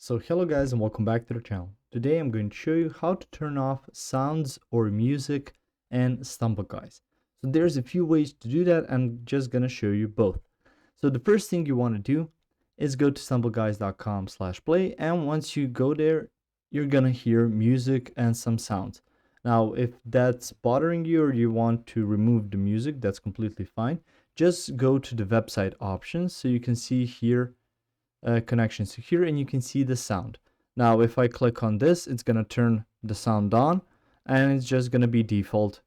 So hello guys and welcome back to the channel. Today I'm going to show you how to turn off sounds or music in StumbleGuys. Guys. So there's a few ways to do that. I'm just going to show you both. So the first thing you want to do is go to stumbleguys.com/play, and once you go there, you're going to hear music and some sounds. Now, if that's bothering you or you want to remove the music, that's completely fine. Just go to the website options so you can see here connections to here, and you can see the sound. Now if I click on this, it's going to turn the sound on, and it's just going to be default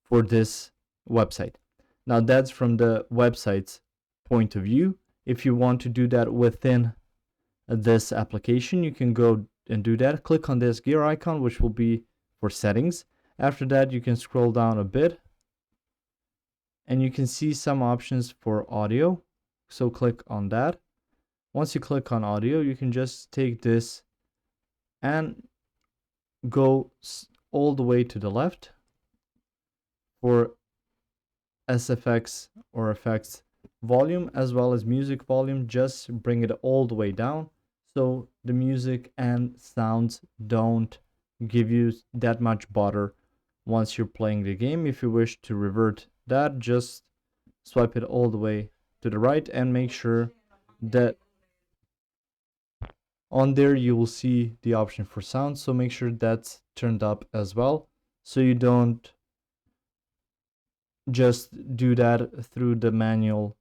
for this website. Now that's from the website's point of view. If you want to do that within this application, you can go and do that. Click on this gear icon, which will be for settings. After that, you can scroll down a bit and you can see some options for audio. So click on that. Once you click on audio, you can just take this and go all the way to the left for SFX or effects volume as well as music volume. Just bring it all the way down so the music and sounds don't give you that much bother once you're playing the game. If you wish to revert that, just swipe it all the way to the right and make sure that on there you will see the option for sound, so make sure that's turned up as well, so you don't just do that through the manual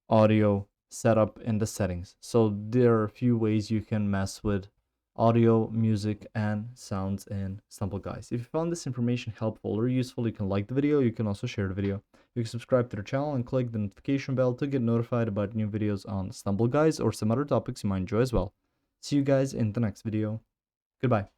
audio setup in the settings. So there are a few ways you can mess with audio, music, and sounds in StumbleGuys. If you found this information helpful or useful, you can like the video. You can also share the video. You can subscribe to the channel and click the notification bell to get notified about new videos on StumbleGuys or some other topics you might enjoy as well. See you guys in the next video. Goodbye.